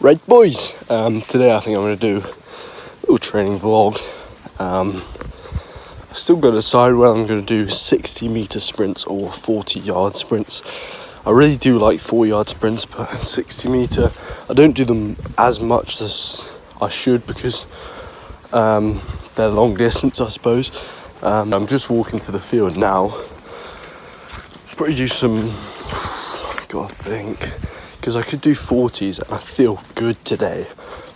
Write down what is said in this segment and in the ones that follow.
Right boys, today I think I'm going to do a little training vlog. I've still got to decide whether I'm going to do 60-meter sprints or 40-yard sprints. I really do like 4-yard sprints, but 60-meter, I don't do them as much as I should because they're long distance, I suppose. I'm just walking to the field now. Probably do some, I gotta think, because I could do 40s and I feel good today.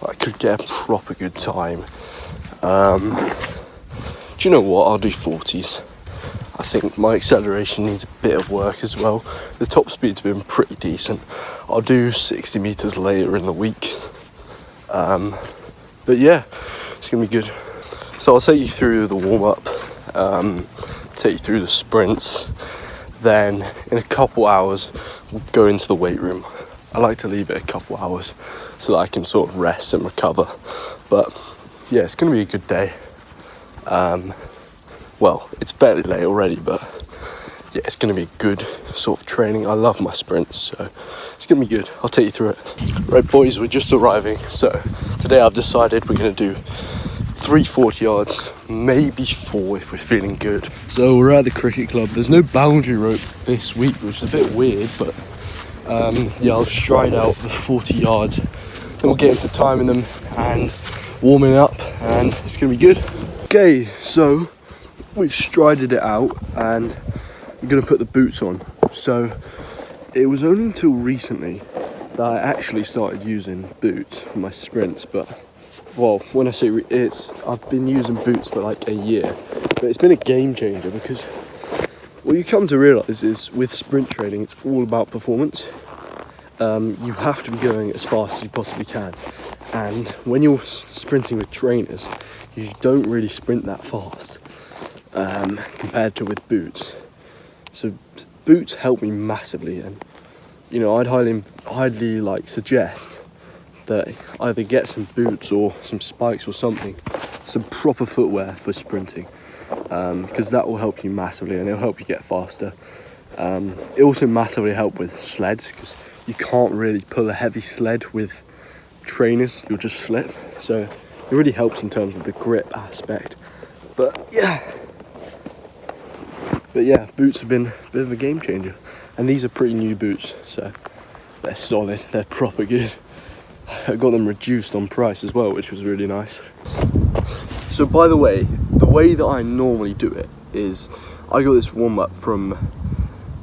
I could get a proper good time. Do you know what? I'll do 40s. I think my acceleration needs a bit of work as well. The top speed's been pretty decent. I'll do 60 meters later in the week. But yeah, it's gonna be good. So I'll take you through the warm-up, take you through the sprints, then in a couple hours we'll go into the weight room. I like to leave it a couple hours so that I can sort of rest and recover. But yeah, it's going to be a good day. Well, it's fairly late already, but yeah, it's going to be good sort of training. I love my sprints, so it's going to be good. I'll take you through it. Right boys, we're just arriving. So today I've decided we're going to do 3 40 yards, maybe 4 if we're feeling good. So we're at the cricket club. There's no boundary rope this week, which is a bit weird, but yeah, I'll stride out the 40 yards, then we'll get into timing them and warming up, and it's gonna be good. Okay, so we've strided it out and I'm gonna put the boots on. So it was only until recently that I actually started using boots for my sprints, but well, when I say I've been using boots for like a year, but it's been a game changer because what you come to realise is with sprint training, it's all about performance. You have to be going as fast as you possibly can. And when you're sprinting with trainers, you don't really sprint that fast compared to with boots. So boots help me massively, and you know, I'd highly like suggest that either get some boots or some spikes or something, some proper footwear for sprinting. Because that will help you massively and it'll help you get faster. It also massively helps with sleds because you can't really pull a heavy sled with trainers, you'll just slip. So it really helps in terms of the grip aspect. But yeah, boots have been a bit of a game changer. And these are pretty new boots, so they're solid, they're proper good. I got them reduced on price as well, which was really nice. So by the way that I normally do it is I got this warm-up from,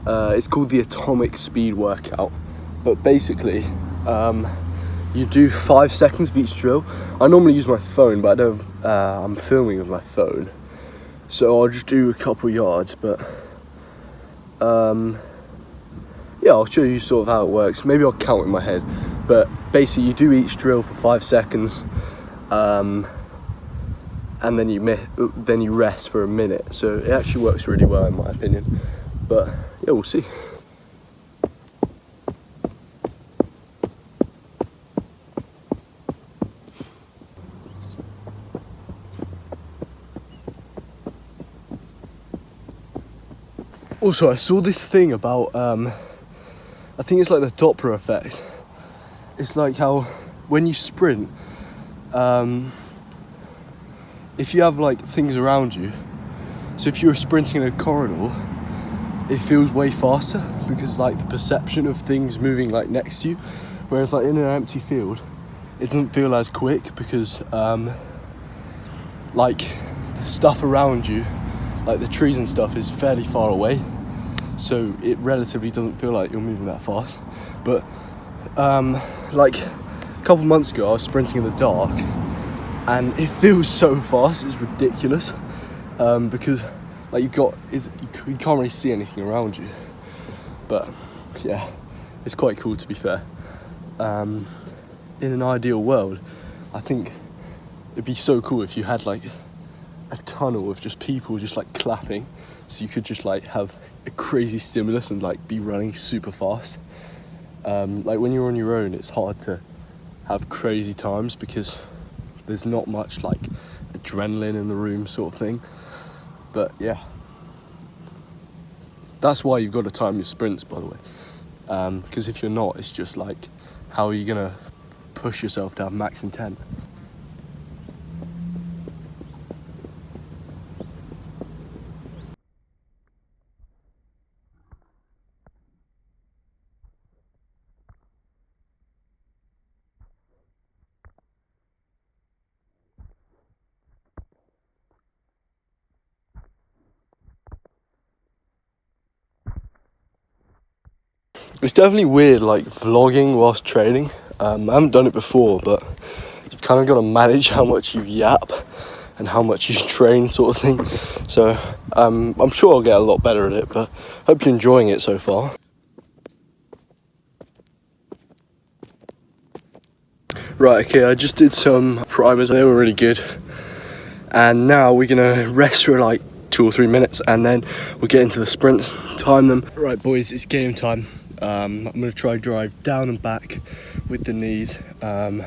it's called the Atomic Speed Workout, but basically you do 5 seconds of each drill. I normally use my phone, but I don't, I'm filming with my phone, so I'll just do a couple yards, but yeah, I'll show you sort of how it works. Maybe I'll count in my head, but basically you do each drill for 5 seconds, and then you rest for a minute. So it actually works really well in my opinion. But yeah, we'll see. Also, I saw this thing about, I think it's like the Doppler effect. It's like how when you sprint, if you have like things around you, so if you're sprinting in a corridor, it feels way faster because like the perception of things moving like next to you, whereas like in an empty field, it doesn't feel as quick because like the stuff around you, like the trees and stuff, is fairly far away, so it relatively doesn't feel like you're moving that fast. But like a couple months ago I was sprinting in the dark and it feels so fast, it's ridiculous, because like you can't really see anything around you. But yeah, it's quite cool to be fair. In an ideal world, I think it'd be so cool if you had like a tunnel of just people just like clapping, so you could just like have a crazy stimulus and like be running super fast. Like when you're on your own, it's hard to have crazy times because there's not much like adrenaline in the room sort of thing. But yeah, that's why you've got to time your sprints, by the way, because if you're not, it's just like, how are you gonna push yourself to have max intent. It's definitely weird, like vlogging whilst training. I haven't done it before, but you've kind of got to manage how much you yap and how much you train, sort of thing. So I'm sure I'll get a lot better at it, but hope you're enjoying it so far. Right, okay, I just did some primers. They were really good. And now we're gonna rest for like 2 or 3 minutes, and then we'll get into the sprints, time them. Right, boys, it's game time. I'm gonna try drive down and back with the knees, and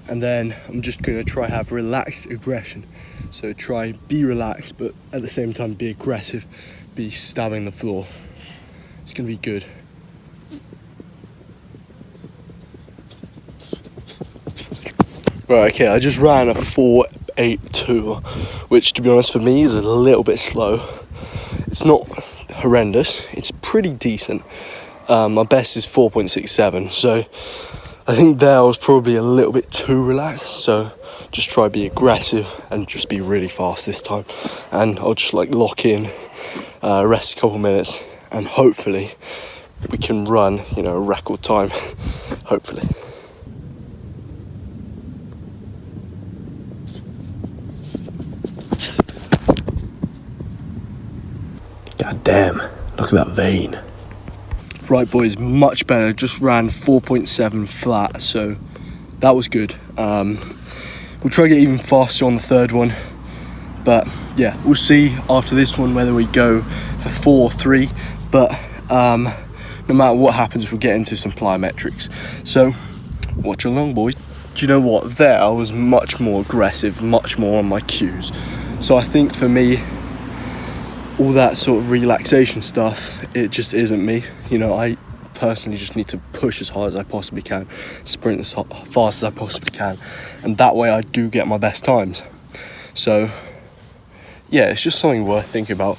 then I'm just gonna try have relaxed aggression. So try be relaxed, but at the same time be aggressive, be stabbing the floor. It's gonna be good. Right, okay, I just ran a 4.82, which to be honest for me is a little bit slow. It's not horrendous, it's pretty decent. My best is 4.67, so I think there I was probably a little bit too relaxed. So just try to be aggressive and just be really fast this time. And I'll just like lock in, rest a couple minutes, and hopefully we can run, you know, a record time, hopefully. God damn, look at that vein. Right, boys, much better. Just ran 4.7 flat, so that was good. We'll try to get even faster on the third one, but yeah, we'll see after this one whether we go for 4 or 3. But no matter what happens, we'll get into some plyometrics. So watch along, boys. Do you know what? There I was much more aggressive, much more on my cues. So I think for me, all that sort of relaxation stuff, it just isn't me. You know, I personally just need to push as hard as I possibly can, sprint as fast as I possibly can, and that way I do get my best times. So yeah, it's just something worth thinking about.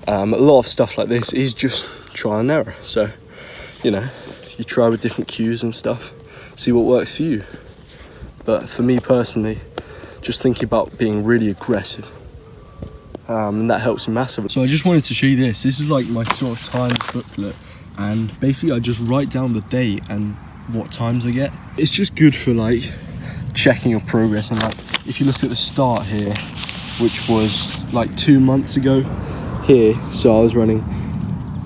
A lot of stuff like this is just trial and error. So, you know, you try with different cues and stuff, see what works for you. But for me personally, just thinking about being really aggressive, and that helps me massively. So I just wanted to show you this. This is like my sort of times booklet, and basically I just write down the date and what times I get. It's just good for like checking your progress. And like if you look at the start here, which was like 2 months ago here, so I was running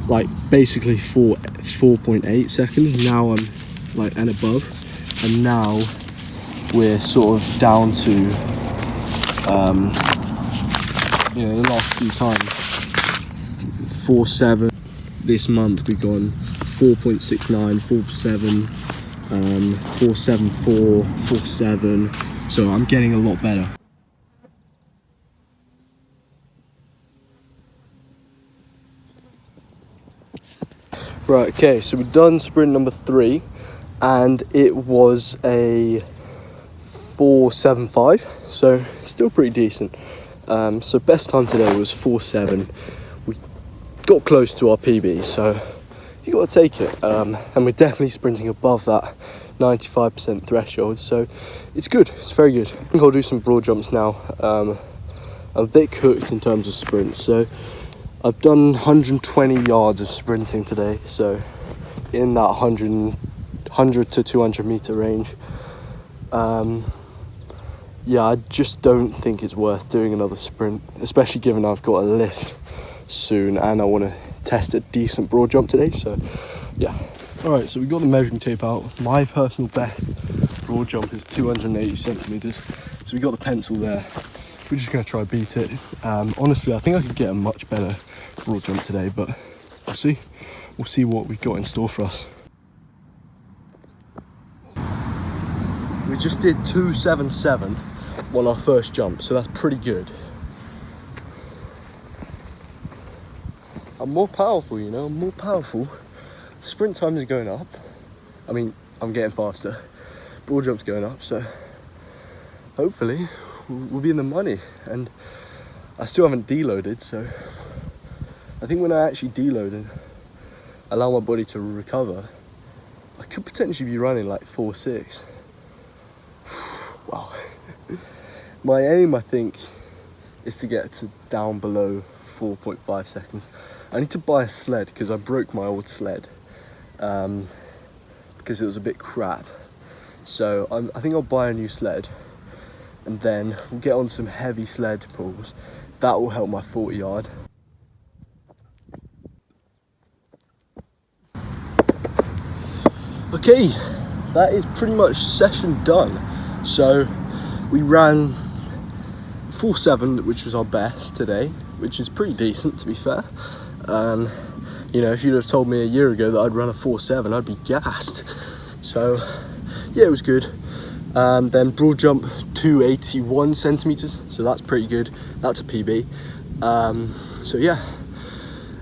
like basically 4.8 seconds. Now I'm like and above, and now we're sort of down to you know, the last few times 4.7. This month we've gone 4.69, 4.7, 4.74, 4.7. So I'm getting a lot better. Right, okay, so we've done sprint number 3, and it was a 4.75, so still pretty decent. So best time today was 4.7. We got close to our PB, so you got to take it. And we're definitely sprinting above that 95% threshold, so it's good. It's very good. I think I'll do some broad jumps now. I'm a bit cooked in terms of sprints, so I've done 120 yards of sprinting today, so in that 100 to 200 meter range. Yeah, I just don't think it's worth doing another sprint, especially given I've got a lift soon and I want to test a decent broad jump today, so yeah. Alright, so we got the measuring tape out. My personal best broad jump is 280 centimeters, so we got the pencil there. We're just going to try beat it. Honestly, I think I could get a much better broad jump today, but we'll see. We'll see what we've got in store for us. We just did 277 on our first jump, so that's pretty good. I'm more powerful, you know, I'm more powerful. Sprint time is going up. I mean, I'm getting faster, broad jump's going up, so hopefully we'll be in the money. And I still haven't deloaded, so I think when I actually deload and allow my body to recover, I could potentially be running like 4.6. Wow. My aim, I think, is to get to down below 4.5 seconds. I need to buy a sled because I broke my old sled because it was a bit crap. So I think I'll buy a new sled, and then we'll get on some heavy sled pulls. That will help my 40 yard. Okay, that is pretty much session done. So we ran 4.7, which was our best today, which is pretty decent, to be fair. You know, if you'd have told me a year ago that I'd run a 4.7, I'd be gassed. So yeah, it was good. Then broad jump 281 centimeters, so that's pretty good. That's a PB. So yeah,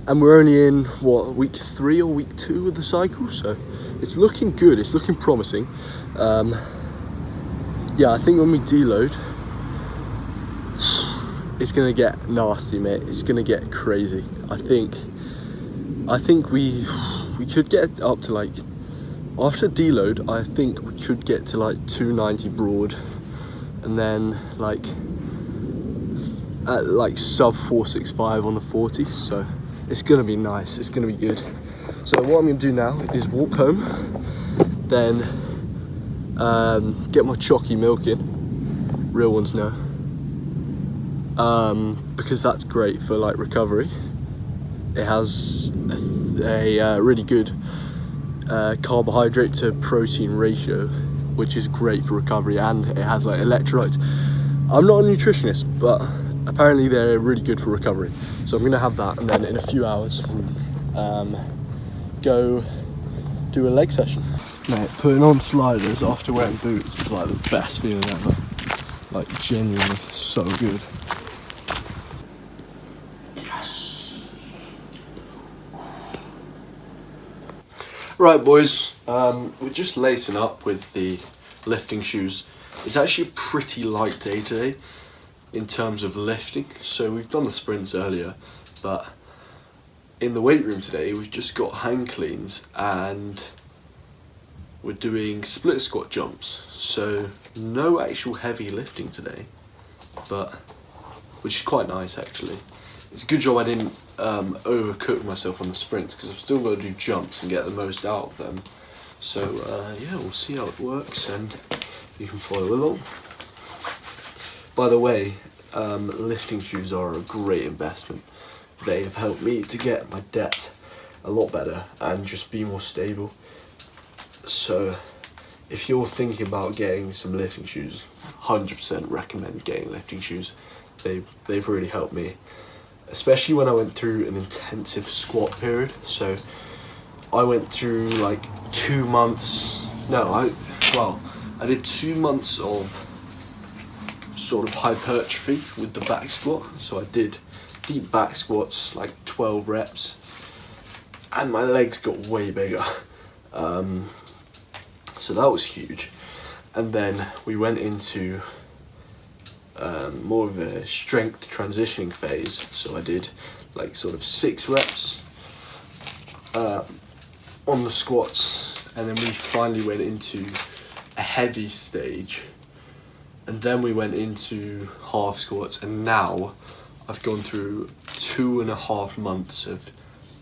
and we're only in what, week 3 or week 2 of the cycle, so it's looking good. It's looking promising. Yeah, I think when we deload, it's gonna get nasty, mate. It's gonna get crazy. I think we could get up to like, after deload, I think we could get to like 290 broad, and then like at like sub 465 on the 40. So it's gonna be nice. It's gonna be good. So what I'm gonna do now is walk home, then get my chalky milk in. Real ones know. Because that's great for like recovery. It has a really good carbohydrate to protein ratio, which is great for recovery, and it has like electrolytes. I'm not a nutritionist, but apparently they're really good for recovery. So I'm gonna have that, and then in a few hours go do a leg session. Mate, putting on sliders after wearing boots is like the best feeling ever. Like genuinely so good. Right boys, we're just lacing up with the lifting shoes. It's actually a pretty light day today in terms of lifting. So we've done the sprints earlier, but in the weight room today we've just got hang cleans and we're doing split squat jumps. So no actual heavy lifting today, but which is quite nice actually. It's a good job I didn't overcook myself on the sprints, because I've still got to do jumps and get the most out of them. So yeah, we'll see how it works and you can follow along. By the way, lifting shoes are a great investment. They have helped me to get my depth a lot better and just be more stable. So if you're thinking about getting some lifting shoes, 100% recommend getting lifting shoes. They've really helped me, especially when I went through an intensive squat period. So I went through like 2 months, I did 2 months of sort of hypertrophy with the back squat. So I did deep back squats, like 12 reps, and my legs got way bigger. So that was huge. And then we went into more of a strength transitioning phase. So I did like sort of 6 reps on the squats, and then we finally went into a heavy stage, and then we went into half squats, and now I've gone through 2.5 months of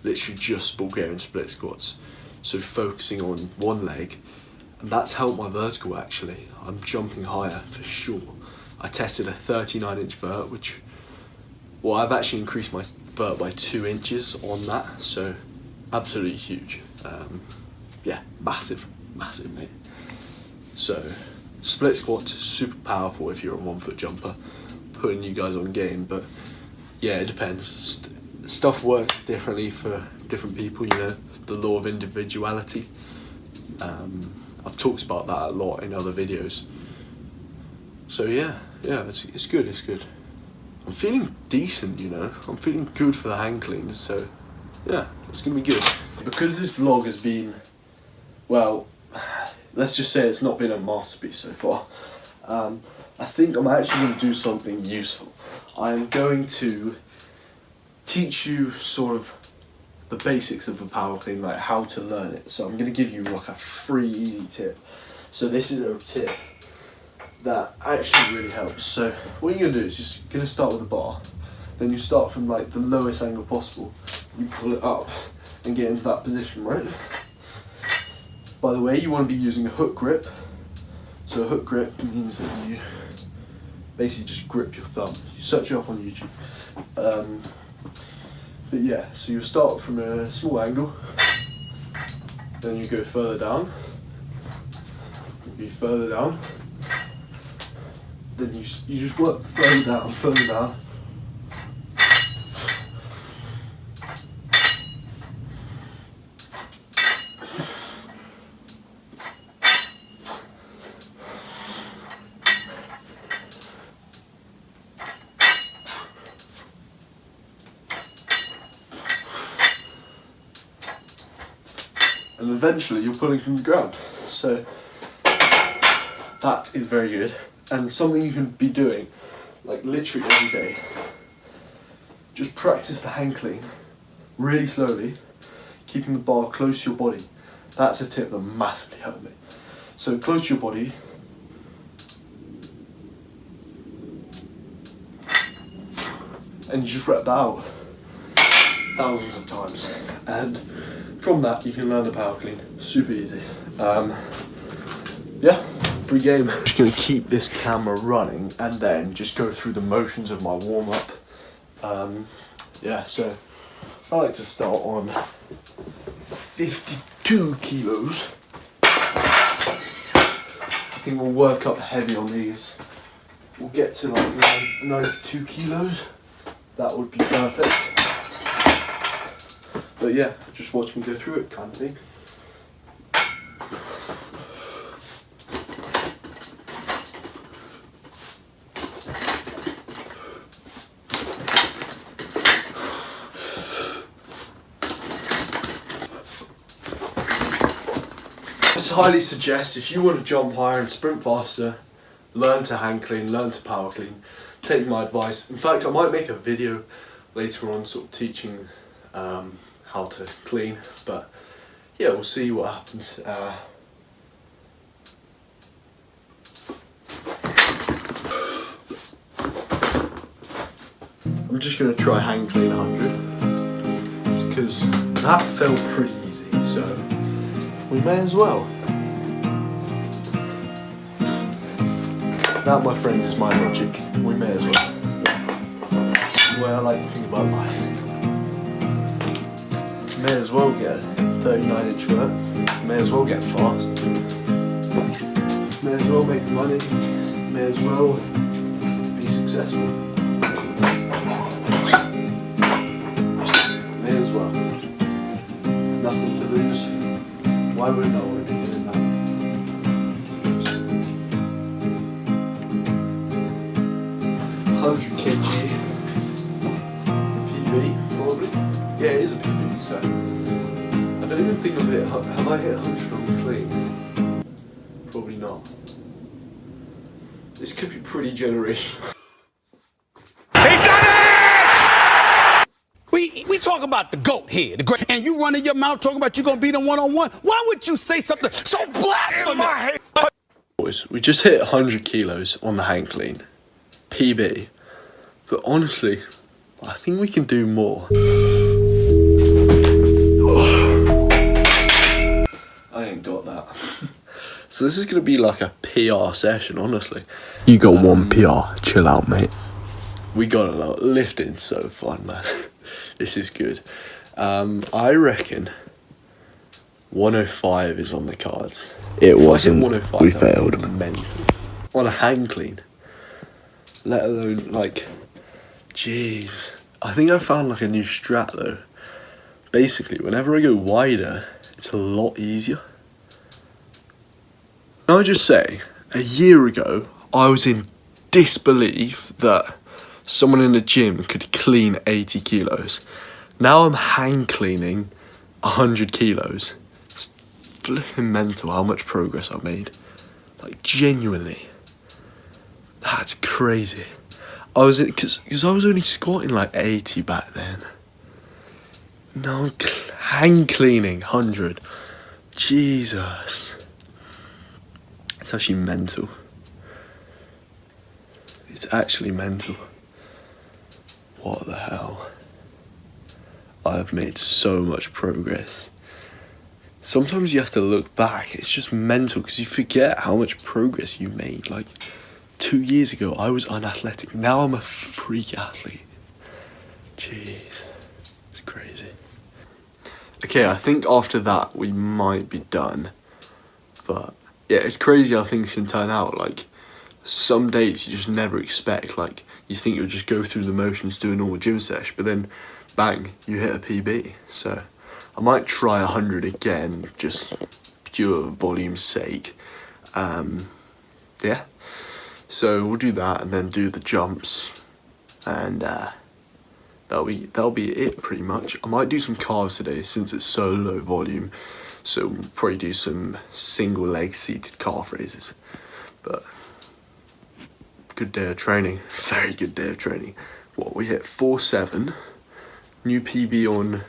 literally just Bulgarian split squats, so focusing on one leg, and that's helped my vertical actually. I'm jumping higher for sure. I tested a 39-inch vert, which, well, I've actually increased my vert by 2 inches on that, so absolutely huge. Yeah, massive, mate. So split squats, super powerful if you're a 1 foot jumper, putting you guys on game, but yeah, it depends. Stuff works differently for different people, you know, the law of individuality. I've talked about that a lot in other videos. So yeah, it's good. I'm feeling decent, you know. I'm feeling good for the hang cleans, so yeah, it's gonna be good. Because this vlog has been, well, let's just say it's not been a masterpiece so far. I think I'm actually going to do something useful. I'm going to teach you sort of the basics of a power clean, like how to learn it. So I'm going to give you like a free easy tip. So this is a tip that actually really helps. So what you're going to do is just going to start with a bar. Then you start from like the lowest angle possible. You pull it up and get into that position, right? By the way, you want to be using a hook grip. So a hook grip means that you basically just grip your thumb. You search it up on YouTube. But yeah, so you start from a small angle, then you go further down, then you just work further down. And eventually you're pulling from the ground. So that is very good, and something you can be doing like literally every day. Just practice the hang clean really slowly, keeping the bar close to your body. That's a tip that massively helped me. So close to your body, and you just rep that out thousands of times, and from that you can learn the power clean super easy. Yeah, free game. I'm just gonna keep this camera running and then just go through the motions of my warm up. Yeah, so I like to start on 52 kilos. I think we'll work up heavy on these. We'll get to like 92 kilos. That would be perfect. But yeah, just watch me go through it, kind of thing. I highly suggest, if you want to jump higher and sprint faster, learn to hang clean, learn to power clean. Take my advice. In fact, I might make a video later on sort of teaching how to clean, but yeah, we'll see what happens. I'm just going to try hang clean 100 because that felt pretty easy, so we may as well. That, my friends, is my logic. We may as well. That's the way I like to think about life. May as well get a 39-inch vert. May as well get fast. May as well make money. May as well be successful. May as well. Nothing to lose. Why would I want to be doing that? 100 kg PB, probably. Yeah, it is a PB, so I don't even think I've hit. Have I hit 100 on the clean? Probably not. This could be pretty generational. He's done it! We talk about the GOAT here, the great, and you running your mouth talking about you gonna beat him one-on-one. Why would you say something so blasphemous? Boys, we just hit 100 kilos on the hang clean, PB. But honestly, I think we can do more. I ain't got that. So this is going to be like a PR session, honestly. You got one PR, chill out, mate. We got a lot. Lifting's so fun, man. This is good. I reckon 105 is on the cards. It wasn't. 105, We failed. Mental. On a hang clean. Let alone, like, jeez. I think I found like a new strat though. Basically, whenever I go wider, it's a lot easier. Can I just say, a year ago, I was in disbelief that someone in the gym could clean 80 kilos. Now I'm hang cleaning 100 kilos. It's flipping mental how much progress I've made. Like, genuinely. That's crazy. Because I was only squatting like 80 back then. Now I'm hang cleaning 100. Jesus. It's actually mental. It's actually mental. What the hell? I have made so much progress. Sometimes you have to look back. It's just mental because you forget how much progress you made. Like, 2 years ago, I was unathletic. Now I'm a freak athlete. Jeez. It's crazy. Okay, I think after that, we might be done. But, yeah, it's crazy how things can turn out. Like, some days you just never expect. Like, you think you'll just go through the motions, do a normal gym sesh, but then, bang, you hit a PB. So, I might try 100 again, just pure volume's sake. Yeah. So we'll do that and then do the jumps, and that'll be it pretty much. I might do some calves today since it's so low volume, so we'll probably do some single leg seated calf raises. But good day of training, very good day of training. What, we hit 4.7, new PB on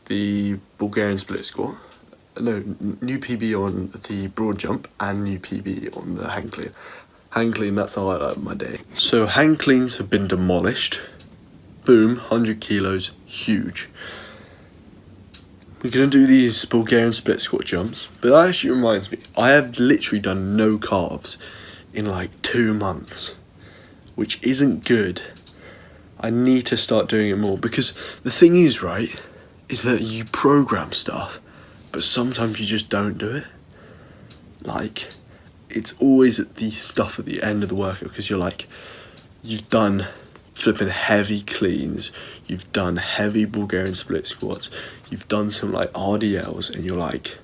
the Bulgarian split squat. No, new PB on the broad jump and new PB on the hang clean. Hang clean, that's the highlight of my day. So hang cleans have been demolished. Boom, 100 kilos, huge. We're gonna do these Bulgarian split squat jumps, but that actually reminds me, I have literally done no calves in like 2 months, which isn't good. I need to start doing it more, because the thing is, right, is that you program stuff, but sometimes you just don't do it. Like, it's always at the stuff at the end of the workout, because you're like, you've done flipping heavy cleans, you've done heavy Bulgarian split squats, you've done some like RDLs, and you're like,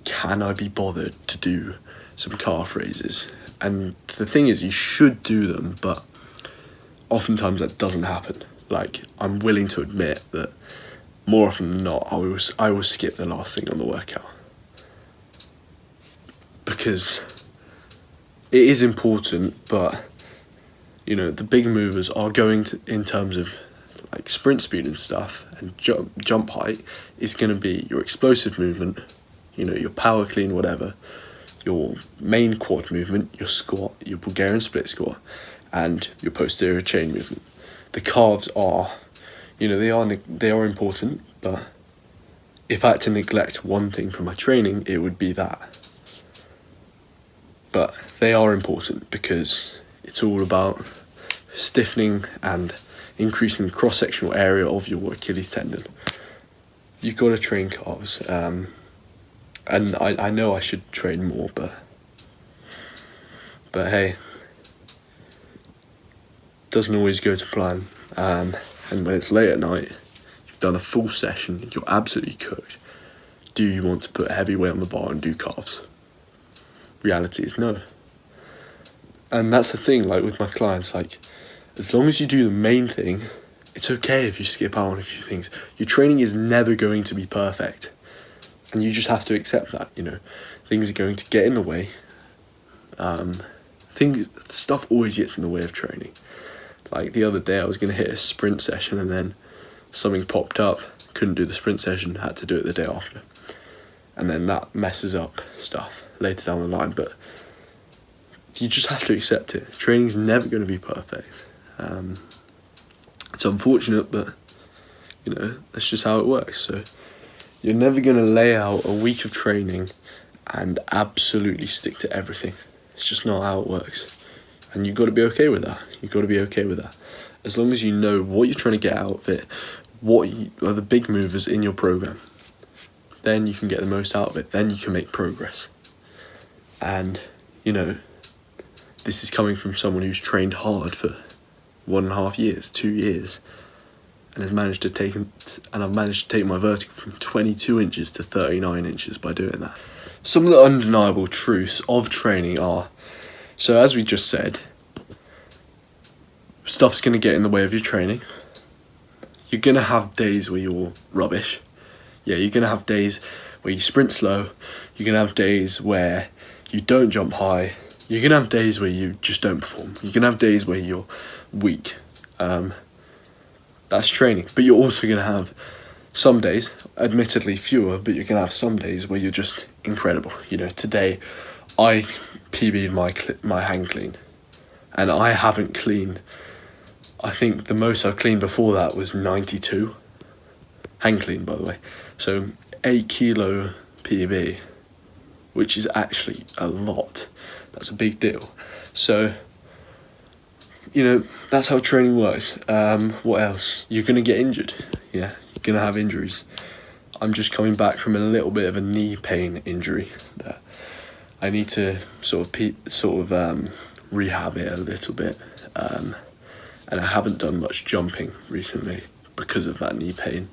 can I be bothered to do some calf raises? And the thing is, you should do them, but oftentimes that doesn't happen. Like, I'm willing to admit that more often than not, I will skip the last thing on the workout, because it is important, but you know, the big movers are going to, in terms of like sprint speed and stuff, and jump height is going to be your explosive movement, you know, your power clean, whatever, your main quad movement, your squat, your Bulgarian split squat, and your posterior chain movement. The calves are, you know, they are important, but if I had to neglect one thing from my training, it would be that. But they are important because it's all about stiffening and increasing the cross-sectional area of your Achilles tendon. You've got to train calves, and I know I should train more, but hey, doesn't always go to plan. And when it's late at night, you've done a full session, you're absolutely cooked. Do you want to put heavy weight on the bar and do calves? Reality is no. And that's the thing, like with my clients, like, as long as you do the main thing, it's okay if you skip out on a few things. Your training is never going to be perfect, and you just have to accept that, you know. Things are going to get in the way. Stuff always gets in the way of training. Like the other day I was going to hit a sprint session, and then something popped up, couldn't do the sprint session, had to do it the day after. And then that messes up stuff later down the line, but you just have to accept it. Training's never going to be perfect. It's unfortunate, but you know, that's just how it works. So you're never going to lay out a week of training and absolutely stick to everything. It's just not how it works. And you've got to be okay with that. You've got to be okay with that. As long as you know what you're trying to get out of it, what are the big movers in your program, then you can get the most out of it. Then you can make progress. And, you know, this is coming from someone who's trained hard for 1.5 years, 2 years, and I've managed to take my vertical from 22 inches to 39 inches by doing that. Some of the undeniable truths of training are, so as we just said, stuff's going to get in the way of your training. You're going to have days where you're rubbish. Yeah, you're going to have days where you sprint slow. You're gonna have days where you don't jump high. You're gonna have days where you just don't perform. You're gonna have days where you're weak. That's training. But you're also gonna have some days, admittedly fewer, but you're gonna have some days where you're just incredible. You know, today I PB'd my hang clean, and I haven't cleaned. I think the most I've cleaned before that was 92. Hang clean, by the way. So 8 kilo PB, which is actually a lot. That's a big deal. So, you know, that's how training works. What else? You're going to get injured. Yeah, you're going to have injuries. I'm just coming back from a little bit of a knee pain injury that I need to sort of rehab it a little bit. And I haven't done much jumping recently because of that knee pain.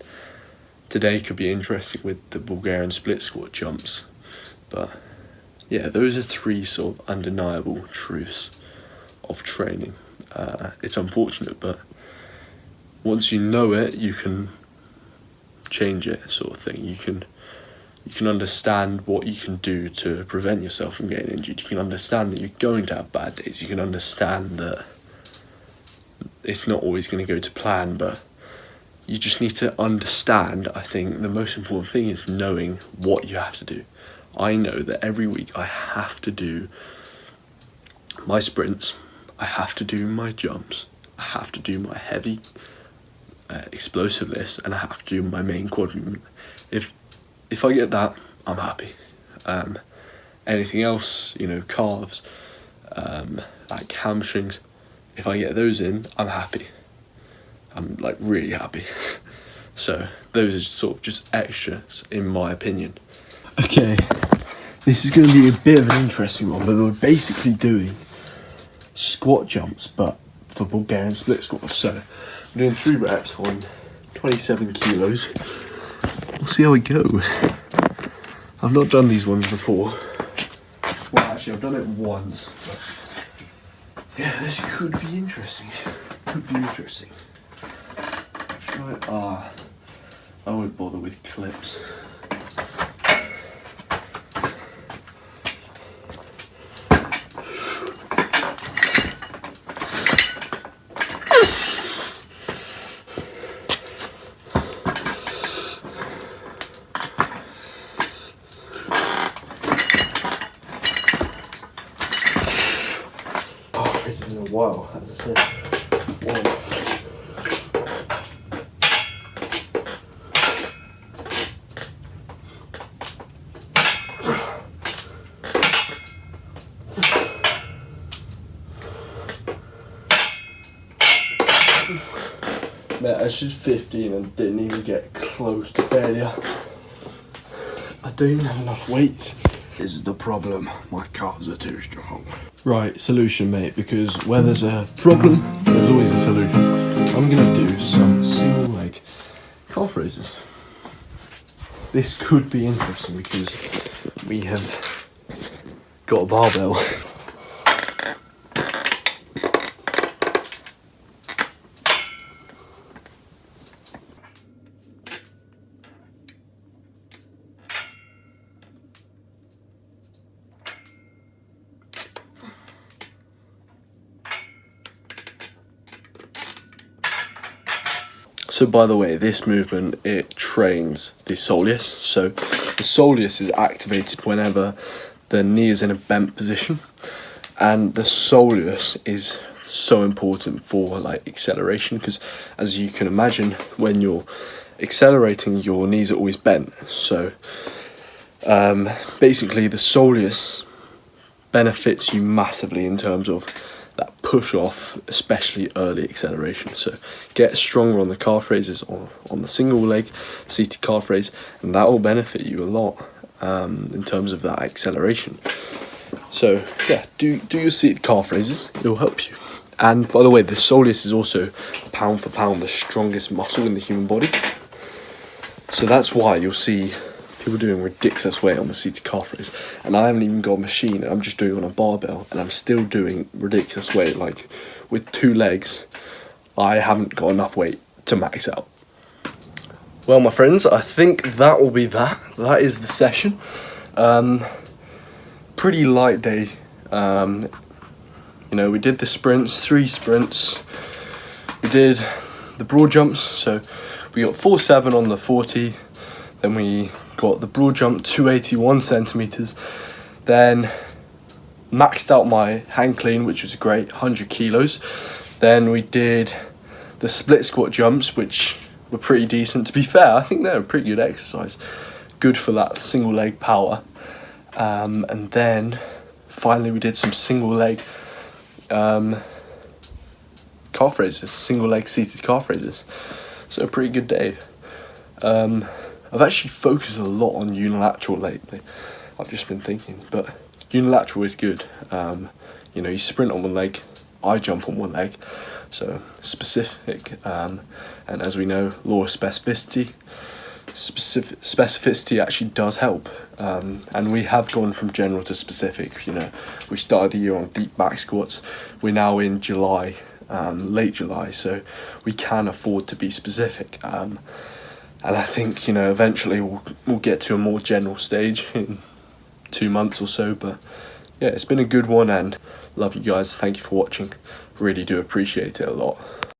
Today could be interesting with the Bulgarian split squat jumps. But yeah, those are 3 sort of undeniable truths of training. It's unfortunate, but once you know it, you can change it, sort of thing. You can understand what you can do to prevent yourself from getting injured. You can understand that you're going to have bad days. You can understand that it's not always going to go to plan, but you just need to understand. I think the most important thing is knowing what you have to do. I know that every week I have to do my sprints, I have to do my jumps, I have to do my heavy explosive lifts, and I have to do my main quad movement. If I get that, I'm happy. Anything else, you know, calves, like hamstrings, if I get those in, I'm happy. I'm like really happy. So those are sort of just extras in my opinion. Okay, this is going to be a bit of an interesting one, but we're basically doing squat jumps, but for Bulgarian split squats. So I'm doing 3 reps on 27 kilos. We'll see how it goes. I've not done these ones before. Well, actually, I've done it once, but yeah, this could be interesting. Could be interesting. I won't bother with clips. Oh, this is in a while, as I said. One. Mate, I was just 15 and didn't even get close to failure. I don't even have enough weight. This is the problem. My calves are too strong. Right, solution, mate, because where there's a problem, there's always a solution. I'm gonna do some single leg calf raises. This could be interesting because we have got a barbell. So by the way, this movement, it trains the soleus. So the soleus is activated whenever the knee is in a bent position. And the soleus is so important for like acceleration, because as you can imagine, when you're accelerating, your knees are always bent. So basically the soleus benefits you massively in terms of that push off, especially early acceleration. So get stronger on the calf raises or on the single leg seated calf raise, and that will benefit you a lot in terms of that acceleration. So yeah, do your seated calf raises, it will help you. And by the way, the soleus is also pound for pound the strongest muscle in the human body. So that's why you'll see people doing ridiculous weight on the seated calf raise, and I haven't even got a machine, I'm just doing it on a barbell, and I'm still doing ridiculous weight. Like with 2 legs, I haven't got enough weight to max out. Well, my friends, I think that will be that. That is the session. Pretty light day. You know, we did the sprints, 3 sprints. We did the broad jumps, so we got 4.7 on the 40. Then we got the broad jump 281 centimeters. Then maxed out my hang clean, which was great, 100 kilos. Then we did the split squat jumps, which were pretty decent. To be fair, I think they're a pretty good exercise. Good for that single leg power. And then finally we did some single leg calf raises, single leg seated calf raises. So a pretty good day. I've actually focused a lot on unilateral lately. I've just been thinking, but unilateral is good. You know, you sprint on one leg, I jump on one leg, so specific. And as we know, law of specificity. Specificity actually does help, and we have gone from general to specific. You know, we started the year on deep back squats. We're now in July, late July, so we can afford to be specific. And I think, you know, eventually we'll get to a more general stage in 2 months or so. But yeah, it's been a good one, and love you guys. Thank you for watching. Really do appreciate it a lot.